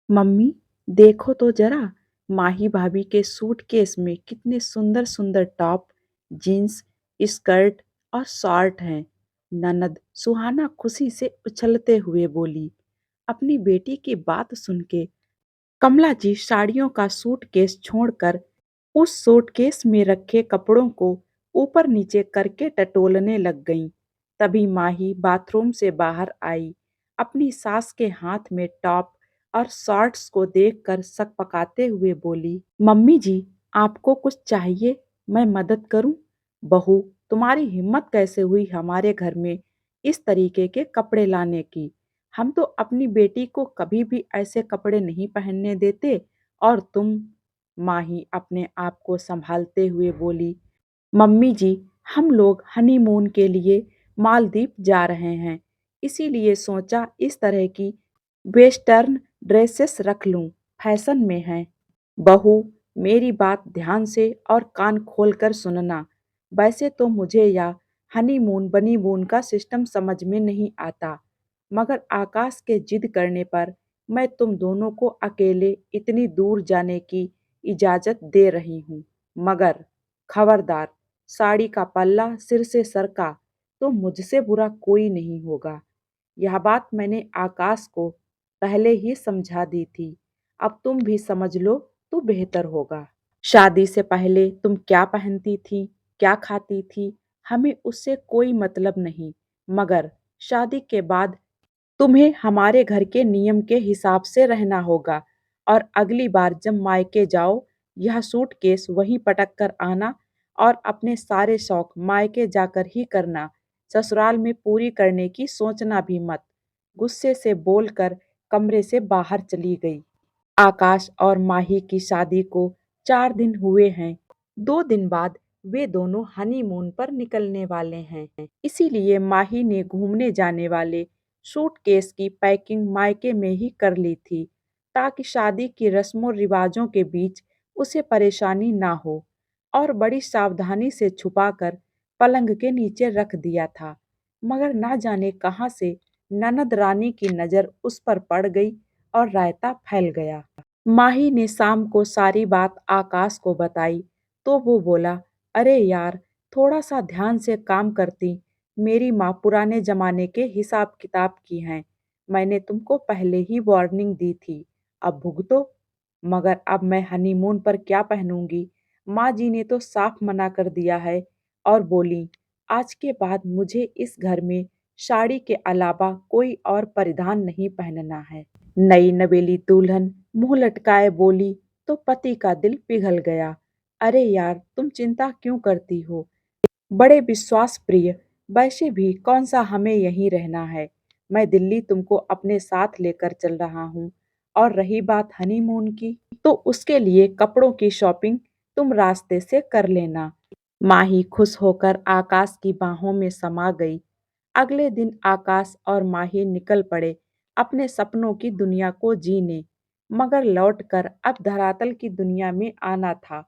Mummy, देखो तो जरा, माही भाभी के सूटकेस में कितने सुंदर सुंदर टॉप, जीन्स, स्कर्ट और शॉर्ट हैं। ननद सुहाना खुशी से उछलते हुए बोली। अपनी बेटी की बात सुन के कमला जी साड़ियों का सूटकेस छोड़कर उस सूटकेस में रखे कपड़ों को ऊपर नीचे करके टटोलने लग गईं। तभी माही बाथरूम से बाहर आई। अपनी सास के हाथ में टॉप और शॉर्ट्स को देखकर सकपकाते हुए बोली, मम्मी जी, आपको कुछ चाहिए? मैं मदद करूं? बहू, तुम्हारी हिम्मत कैसे हुई हमारे घर में इस तरीके के कपड़े लाने की? हम तो अपनी बेटी को कभी भी ऐसे कपड़े नहीं पहनने देते। और तुम? माही अपने आप को संभालते हुए बोली, मम्मी जी, हम लोग हनीमून के लिए मालदीव जा रहे हैं, इसीलिए सोचा इस तरह की वेस्टर्न ड्रेसेस रख लूं, फैशन में हैं। बहू, मेरी बात ध्यान से और कान खोलकर सुनना। वैसे तो मुझे या हनीमून बनीमून का सिस्टम समझ में नहीं आता, मगर आकाश के जिद करने पर मैं तुम दोनों को अकेले इतनी दूर जाने की इजाज़त दे रही हूँ। मगर खबरदार, साड़ी का पल्ला सिर से सरका तो मुझसे बुरा कोई नहीं होगा। यह बात मैंने आकाश को पहले ही समझा दी थी। अब तुम भी समझ लो तो बेहतर होगा। शादी से पहले तुम क्या पहनती थी, क्या खाती थी, हमें उससे कोई मतलब नहीं। मगर शादी के बाद तुम्हें हमारे घर के नियम के हिसाब से रहना होगा। और अगली बार जब मायके जाओ, यह सूटकेस वहीं पटक कर आना और अपने सारे शौक मायके जाकर ही करना। ससुराल में पूरी करने की सोचना भी मत। गुस्से से बोलकर कमरे से बाहर चली गई। आकाश और माही की शादी को 4 दिन हुए हैं। 2 दिन बाद वे दोनों हनीमून पर निकलने वाले हैं। इसीलिए माही ने घूमने जाने वाले सूटकेस की पैकिंग मायके में ही कर ली थी, ताकि शादी की रस्मों रिवाजों के बीच उसे परेशानी ना हो। और बड़ी सावधानी से छुपाकर पलंग के नीचे रख दिया था। मगर ना जाने कहाँ से ननद रानी की नज़र उस पर पड़ गई और रायता फैल गया। माही ने शाम को सारी बात आकाश को बताई तो वो बोला, अरे यार, थोड़ा सा ध्यान से काम करती। मेरी माँ पुराने जमाने के हिसाब किताब की हैं। मैंने तुमको पहले ही वार्निंग दी थी, अब भुगतो। मगर अब मैं हनीमून पर क्या पहनूंगी? माँ जी ने तो साफ मना कर दिया है और बोली, आज के बाद मुझे इस घर में साड़ी के अलावा कोई और परिधान नहीं पहनना है। नई नवेली दुल्हन मुंह लटकाए बोली तो पति का दिल पिघल गया। अरे यार, तुम चिंता क्यों करती हो? बड़े विश्वास प्रिय, वैसे भी कौन सा हमें यहीं रहना है। मैं दिल्ली तुमको अपने साथ लेकर चल रहा हूँ। और रही बात हनीमून की, तो उसके लिए कपड़ों की शॉपिंग तुम रास्ते से कर लेना। माही खुश होकर आकाश की बाहों में समा गई। अगले दिन आकाश और माही निकल पड़े अपने सपनों की दुनिया को जीने। मगर लौटकर अब धरातल की दुनिया में आना था,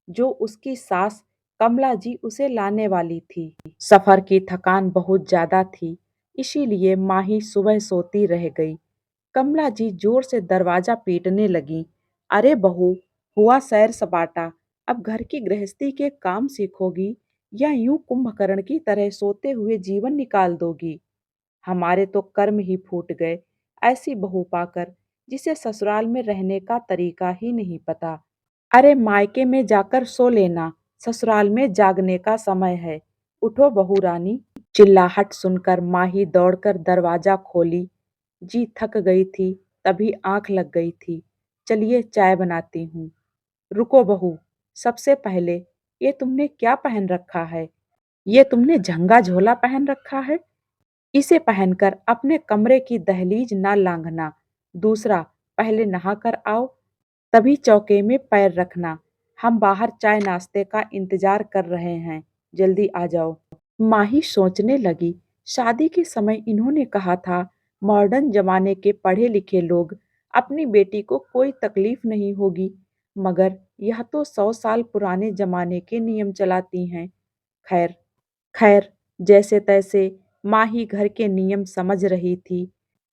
जो उसकी सास कमला जी उसे लाने वाली थी। सफर की थकान बहुत ज्यादा थी, इसीलिए माही सुबह सोती रह गई। कमला जी जोर से दरवाजा पीटने लगी। अरे बहू, हुआ सैर सपाटा, अब घर की गृहस्थी के काम सीखोगी या यूं कुंभकर्ण की तरह सोते हुए जीवन निकाल दोगी? हमारे तो कर्म ही फूट गए, ऐसी बहू पाकर जिसे ससुराल में रहने का तरीका ही नहीं पता। अरे मायके में जाकर सो लेना, ससुराल में जागने का समय है। उठो बहू रानी। चिल्लाहट सुनकर माही दौड़कर दरवाजा खोली। जी थक गई थी, तभी आंख लग गई थी। चलिए चाय बनाती हूँ। रुको बहू, सबसे पहले ये तुमने क्या पहन रखा है? ये तुमने झंगा झोला पहन रखा है। इसे पहनकर अपने कमरे की दहलीज ना लांघना। दूसरा, पहले नहा कर आओ, तभी चौके में पैर रखना। हम बाहर चाय नाश्ते का इंतजार कर रहे हैं, जल्दी आ जाओ। माही सोचने लगी, शादी के समय इन्होंने कहा था मॉडर्न जमाने के पढ़े लिखे लोग अपनी बेटी को कोई तकलीफ नहीं होगी, मगर यह तो 100 साल पुराने जमाने के नियम चलाती हैं। खैर खैर, जैसे तैसे माही घर के नियम समझ रही थी।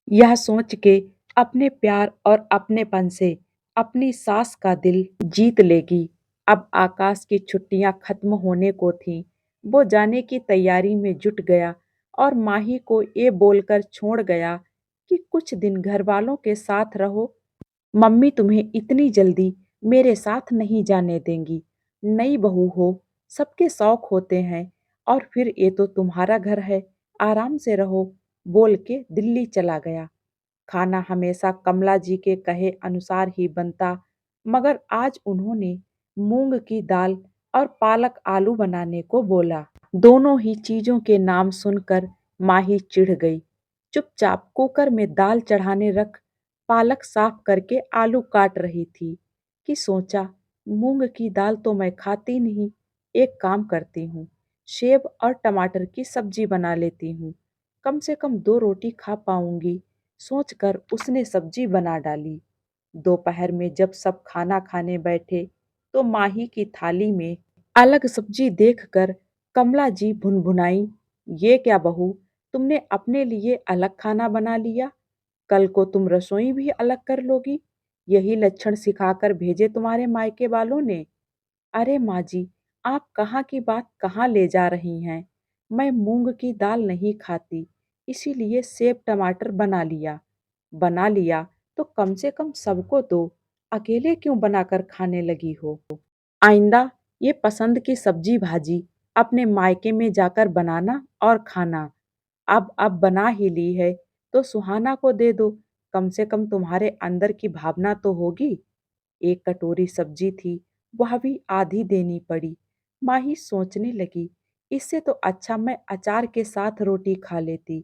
यह सोच के अपने प्यार और अपनेपन से अपनी सास का दिल जीत लेगी। अब आकाश की छुट्टियां खत्म होने को थीं। वो जाने की तैयारी में जुट गया और माही को ये बोलकर छोड़ गया कि कुछ दिन घर वालों के साथ रहो। मम्मी तुम्हें इतनी जल्दी मेरे साथ नहीं जाने देंगी। नई बहू हो, सबके शौक होते हैं और फिर ये तो तुम्हारा घर है, आराम से रहो, बोल के दिल्ली चला गया। खाना हमेशा कमला जी के कहे अनुसार ही बनता, मगर आज उन्होंने मूंग की दाल और पालक आलू बनाने को बोला। दोनों ही चीजों के नाम सुनकर माही चिढ़ गई। चुपचाप कुकर में दाल चढ़ाने रख पालक साफ करके आलू काट रही थी कि सोचा, मूंग की दाल तो मैं खाती नहीं। एक काम करती हूँ, सेब और टमाटर की सब्जी बना लेती हूँ, कम से कम 2 रोटी खा पाऊंगी। सोचकर उसने सब्जी बना डाली। दोपहर में जब सब खाना खाने बैठे तो माही की थाली में अलग सब्जी देखकर कमला जी भुनभुनाई, ये क्या बहू, तुमने अपने लिए अलग खाना बना लिया? कल को तुम रसोई भी अलग कर लोगी? यही लक्षण सिखाकर भेजे तुम्हारे मायके वालों ने? अरे माँ जी, आप कहाँ की बात कहाँ ले जा रही हैं? मैं मूंग की दाल नहीं खाती, इसीलिए सेब टमाटर बना लिया। बना लिया तो कम से कम सबको दो, अकेले क्यों बनाकर खाने लगी हो? आइंदा ये पसंद की सब्जी भाजी अपने मायके में जाकर बनाना और खाना। अब बना ही ली है तो सुहाना को दे दो, कम से कम तुम्हारे अंदर की भावना तो होगी। एक कटोरी सब्जी थी, वह भी आधी देनी पड़ी। माही सोचने लगी, इससे तो अच्छा मैं अचार के साथ रोटी खा लेती।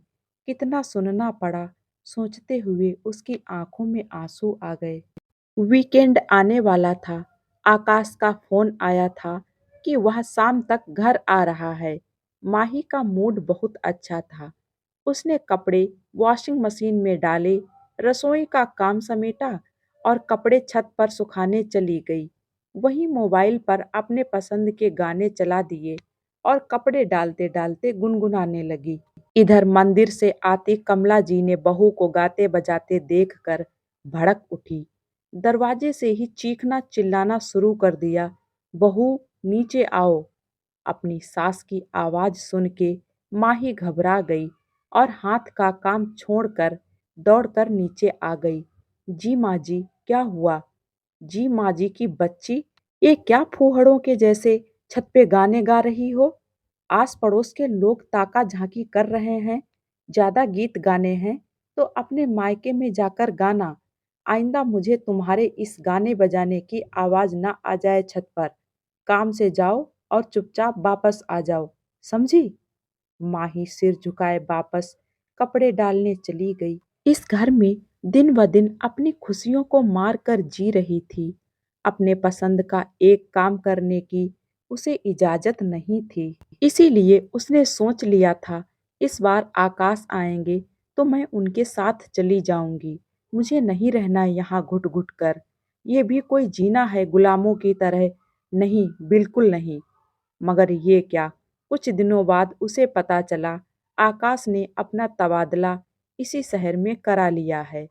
कितना सुनना पड़ा। सोचते हुए उसकी आंखों में आंसू आ गए। वीकेंड आने वाला था। आकाश का फोन आया था कि वह शाम तक घर आ रहा है। माही का मूड बहुत अच्छा था। उसने कपड़े वॉशिंग मशीन में डाले, रसोई का काम समेटा और कपड़े छत पर सुखाने चली गई। वहीं मोबाइल पर अपने पसंद के गाने चला दिए और कपड़े डालते डालते गुनगुनाने लगी। इधर मंदिर से आती कमला जी ने बहू को गाते बजाते देखकर भड़क उठी। दरवाजे से ही चीखना चिल्लाना शुरू कर दिया, बहू नीचे आओ। अपनी सास की आवाज सुन के माही घबरा गई और हाथ का काम छोड़कर दौड़कर नीचे आ गई। जी माँ जी, क्या हुआ? जी माँ जी की बच्ची, ये क्या फूहड़ों के जैसे छत पे गाने गा रही हो? आस पड़ोस के लोग ताका झांकी कर रहे हैं। ज्यादा गीत गाने हैं तो अपने मायके में जाकर गाना। आइंदा मुझे तुम्हारे इस गाने बजाने की आवाज ना आ जाए छत पर। काम से जाओ और चुपचाप वापस आ जाओ, समझी? माही सिर झुकाए वापस कपड़े डालने चली गई। इस घर में दिन ब दिन अपनी खुशियों को मार कर जी रही थी। अपने पसंद का एक काम करने की उसे इजाजत नहीं थी। इसीलिए उसने सोच लिया था, इस बार आकाश आएंगे तो मैं उनके साथ चली जाऊंगी। मुझे नहीं रहना यहाँ घुट घुट कर। ये भी कोई जीना है गुलामों की तरह? नहीं, बिल्कुल नहीं। मगर ये क्या, कुछ दिनों बाद उसे पता चला आकाश ने अपना तबादला इसी शहर में करा लिया है।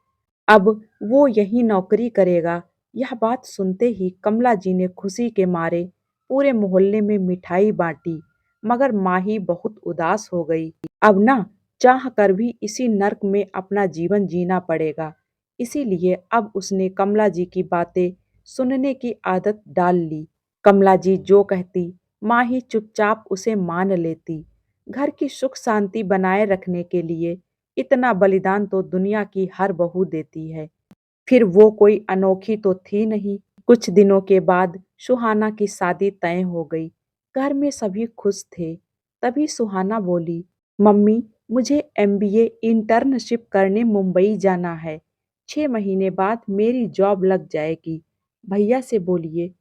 अब वो यही नौकरी करेगा। यह बात सुनते ही कमला जी ने खुशी के मारे पूरे मोहल्ले में मिठाई बांटी, मगर माही बहुत उदास हो गई। अब ना चाह कर भी इसी नर्क में अपना जीवन जीना पड़ेगा। इसीलिए अब उसने कमला जी की बातें सुनने की आदत डाल ली। कमला जी जो कहती माही चुपचाप उसे मान लेती। घर की सुख शांति बनाए रखने के लिए इतना बलिदान तो दुनिया की हर बहू देती है। फिर वो कोई अनोखी तो थी नहीं। कुछ दिनों के बाद सुहाना की शादी तय हो गई। घर में सभी खुश थे। तभी सुहाना बोली, मम्मी मुझे एमबीए इंटर्नशिप करने मुंबई जाना है। 6 महीने बाद मेरी जॉब लग जाएगी। भैया से बोलिए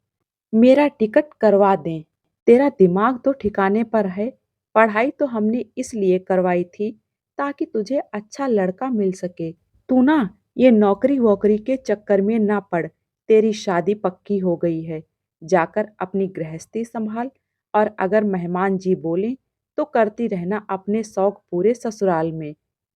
मेरा टिकट करवा दें। तेरा दिमाग तो ठिकाने पर है। पढ़ाई तो हमने इसलिए करवाई थी ताकि तुझे अच्छा लड़का मिल सके। तू ना ये नौकरी वोकरी के चक्कर में ना पड़। तेरी शादी पक्की हो गई है। जाकर अपनी गृहस्थी संभाल और अगर मेहमान जी बोले तो करती रहना अपने शौक पूरे ससुराल में।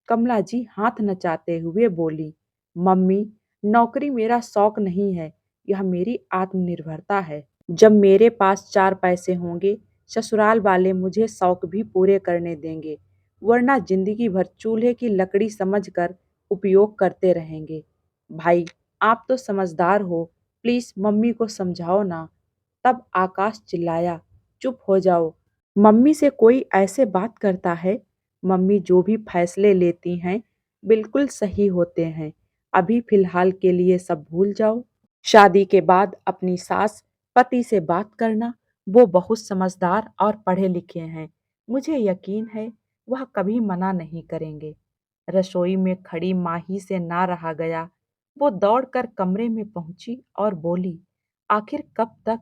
कमला जी हाथ नचाते हुए बोली। मम्मी, नौकरी मेरा शौक नहीं है, यह मेरी आत्मनिर्भरता है। जब मेरे पास 4 पैसे होंगे, ससुराल वाले मुझे शौक भी पूरे करने देंगे, वरना जिंदगी भर चूल्हे की लकड़ी समझकर उपयोग करते रहेंगे। भाई, आप तो समझदार हो, प्लीज मम्मी को समझाओ ना। तब आकाश चिल्लाया, चुप हो जाओ। मम्मी से कोई ऐसे बात करता है? मम्मी जो भी फैसले लेती हैं, बिल्कुल सही होते हैं। अभी फिलहाल के लिए सब भूल जाओ। शादी के बाद अपनी सास पति से बात करना, वो बहुत समझदार और पढ़े लिखे हैं। मुझे यकीन है वह कभी मना नहीं करेंगे। रसोई में खड़ी माही से ना रहा गया। वो दौड़कर कमरे में पहुंची और बोली, आखिर कब तक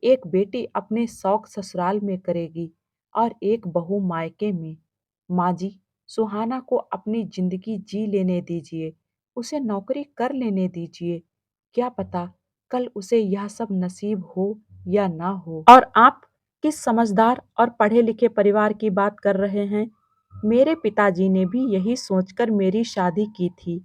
एक बेटी अपने शौक ससुराल में करेगी और एक बहू मायके में। माँ जी, सुहाना को अपनी जिंदगी जी लेने दीजिए, उसे नौकरी कर लेने दीजिए। क्या पता कल उसे यह सब नसीब हो या ना हो। और आप किस समझदार और पढ़े लिखे परिवार की बात कर रहे हैं? मेरे पिताजी ने भी यही सोचकर मेरी शादी की थी।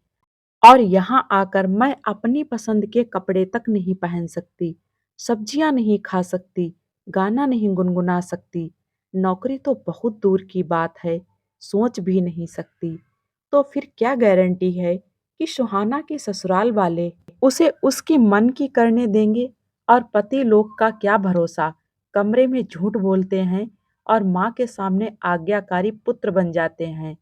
और यहाँ आकर मैं अपनी पसंद के कपड़े तक नहीं पहन सकती, सब्जियां नहीं खा सकती, गाना नहीं गुनगुना सकती। नौकरी तो बहुत दूर की बात है, सोच भी नहीं सकती। तो फिर क्या गारंटी है कि सुहाना के ससुराल वाले उसे उसकी मन की करने देंगे? और पति लोग का क्या भरोसा, कमरे में झूठ बोलते हैं और माँ के सामने आज्ञाकारी पुत्र बन जाते हैं।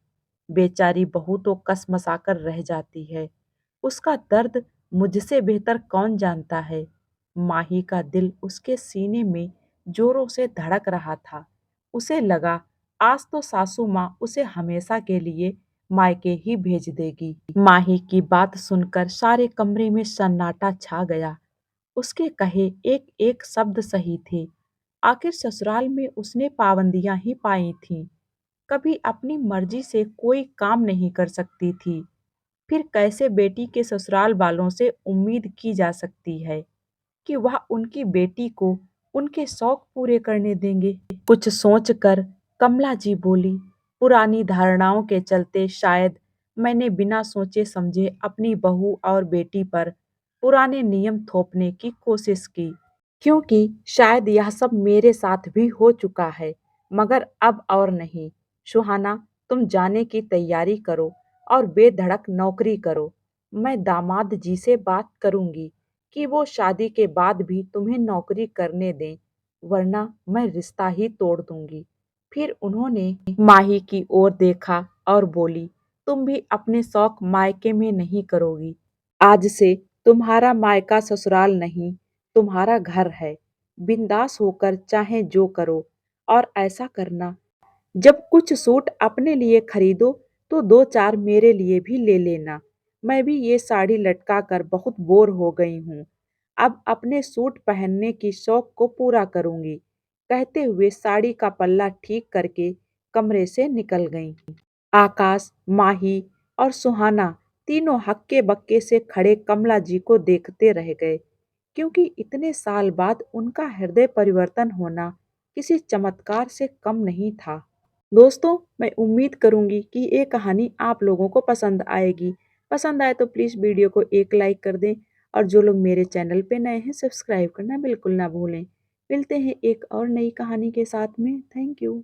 बेचारी बहू तो कसमसाकर रह जाती है। उसका दर्द मुझसे बेहतर कौन जानता है। माही का दिल उसके सीने में जोरों से धड़क रहा था। उसे लगा आज तो सासू माँ उसे हमेशा के लिए मायके ही भेज देगी। माही की बात सुनकर सारे कमरे में सन्नाटा छा गया। उसके कहे एक एक शब्द सही थे। आखिर ससुराल में उसने पाबंदियां ही पाई थीं। कभी अपनी मर्जी से कोई काम नहीं कर सकती थी। फिर कैसे बेटी के ससुराल वालों से उम्मीद की जा सकती है कि वह उनकी बेटी को उनके शौक पूरे करने देंगे। कुछ सोचकर कमला जी बोली, पुरानी धारणाओं के चलते शायद मैंने बिना सोचे समझे अपनी बहू और बेटी पर पुराने नियम थोपने की कोशिश की। क्योंकि शायद यह सब मेरे साथ भी हो चुका है, मगर अब और नहीं। सुहाना, तुम जाने की तैयारी करो और बेधड़क नौकरी करो। मैं दामाद जी से बात करूंगी कि वो शादी के बाद भी तुम्हें नौकरी करने दें, वरना मैं रिश्ता ही तोड़ दूंगी। फिर उन्होंने माही की ओर देखा और बोली, तुम भी अपने शौक मायके में नहीं करोगी। आज से तुम्हारा मायका ससुराल नहीं, तुम्हारा घर है। बिंदास होकर चाहे जो करो। और ऐसा करना, जब कुछ सूट अपने लिए खरीदो तो 2-4 मेरे लिए भी ले लेना। मैं भी ये साड़ी लटका कर बहुत बोर हो गई हूँ। अब अपने सूट पहनने की शौक को पूरा करूंगी। कहते हुए साड़ी का पल्ला ठीक करके कमरे से निकल गई। आकाश, माही और सुहाना तीनों हक्के बक्के से खड़े कमला जी को देखते रह गए, क्योंकि इतने साल बाद उनका हृदय परिवर्तन होना किसी चमत्कार से कम नहीं था। दोस्तों, मैं उम्मीद करूंगी कि ये कहानी आप लोगों को पसंद आएगी। पसंद आए तो प्लीज़ वीडियो को एक लाइक कर दें और जो लोग मेरे चैनल पे नए हैं सब्सक्राइब करना बिल्कुल ना भूलें। मिलते हैं एक और नई कहानी के साथ में। Thank you.